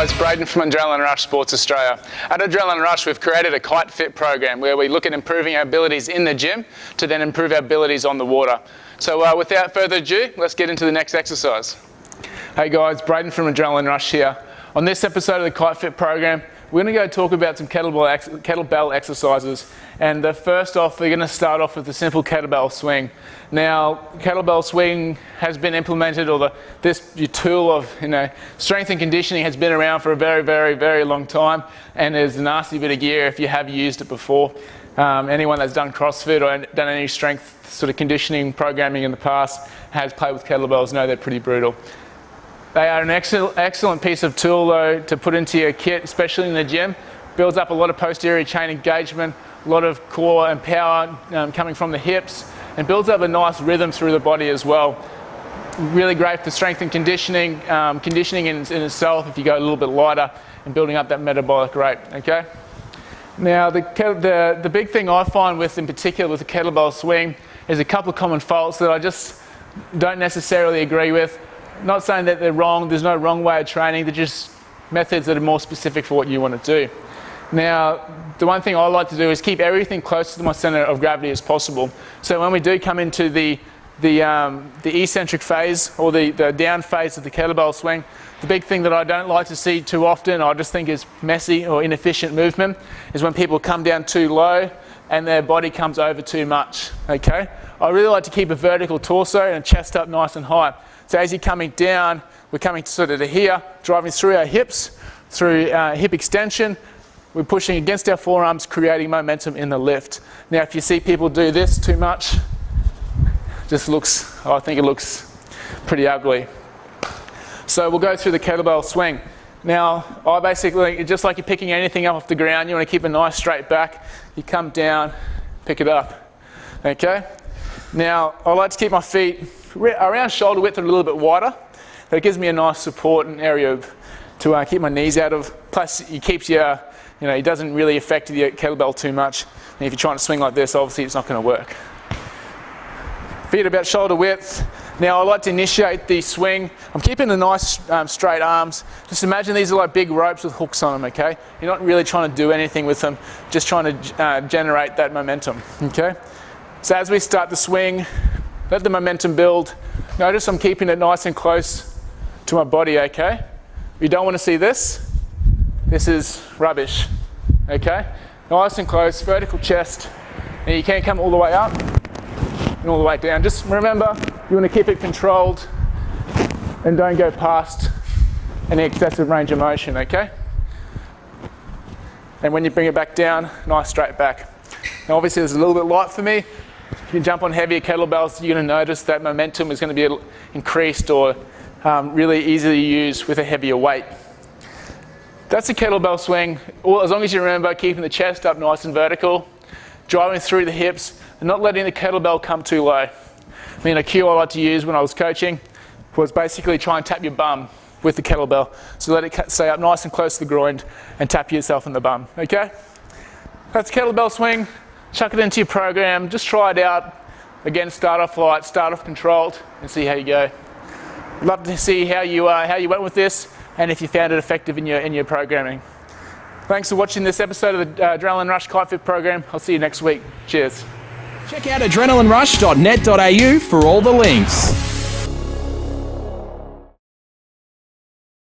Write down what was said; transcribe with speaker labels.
Speaker 1: guys, Braden from Adrenalin Rush Sports Australia. At Adrenalin Rush, we've created a Kite Fit program where we look at improving our abilities in the gym to then improve our abilities on the water. So without further ado, let's get into the next exercise. Hey guys, Braden from Adrenalin Rush here. On this episode of the Kite Fit program, we're going to go talk about some kettlebell exercises. And first off, we're going to start off with the simple kettlebell swing. Now, kettlebell swing has been implemented, or this tool of strength and conditioning has been around for a very, very, very long time, and is a nasty bit of gear if you have used it before. Anyone that's done CrossFit or done any strength sort of conditioning programming in the past has played with kettlebells, know they're pretty brutal. They are an excellent piece of tool though to put into your kit, especially in the gym. Builds up a lot of posterior chain engagement, a lot of core and power coming from the hips, and builds up a nice rhythm through the body as well. Really great for strength and conditioning, conditioning in itself if you go a little bit lighter, and building up that metabolic rate, okay? Now the big thing I find in particular with the kettlebell swing is a couple of common faults that I just don't necessarily agree with. Not saying that they're wrong, there's no wrong way of training, they're just methods that are more specific for what you want to do. Now, the one thing I like to do is keep everything close to my center of gravity as possible. So when we do come into the eccentric phase, or the down phase of the kettlebell swing, the big thing that I don't like to see too often, I just think is messy or inefficient movement, is when people come down too low and their body comes over too much, okay? I really like to keep a vertical torso and chest up nice and high. So as you're coming down, we're coming sort of to here, driving through our hips, through hip extension. We're pushing against our forearms, creating momentum in the lift. Now, if you see people do this too much, I think it looks pretty ugly. So we'll go through the kettlebell swing. Now, I basically, just like you're picking anything up off the ground, you want to keep a nice straight back. You come down, pick it up, okay? Now, I like to keep my feet around shoulder width or a little bit wider. That gives me a nice support and area to keep my knees out of. Plus, it keeps it doesn't really affect the kettlebell too much. And if you're trying to swing like this, obviously it's not going to work. Feet about shoulder width. Now, I like to initiate the swing. I'm keeping the nice straight arms. Just imagine these are like big ropes with hooks on them, okay? You're not really trying to do anything with them, just trying to generate that momentum, okay? So as we start the swing, let the momentum build. Notice I'm keeping it nice and close to my body, okay? You don't want to see this. This is rubbish, okay? Nice and close, vertical chest. And you can't come all the way up and all the way down. Just remember, you want to keep it controlled and don't go past any excessive range of motion, okay? And when you bring it back down, nice straight back. Now obviously this is a little bit light for me. If you jump on heavier kettlebells, you're going to notice that momentum is going to be increased or really easily used with a heavier weight. That's a kettlebell swing. As long as you remember keeping the chest up nice and vertical, driving through the hips, and not letting the kettlebell come too low. I mean, a cue I like to use when I was coaching was basically try and tap your bum with the kettlebell. So let it stay up nice and close to the groin and tap yourself in the bum, okay? That's kettlebell swing. Chuck it into your program, just try it out. Again, start off light, start off controlled, and see how you go. Love to see how you went with this, and if you found it effective in your programming. Thanks for watching this episode of the Adrenalin Rush Kite Fit program. I'll see you next week. Cheers.
Speaker 2: Check out adrenalinrush.net.au for all the links.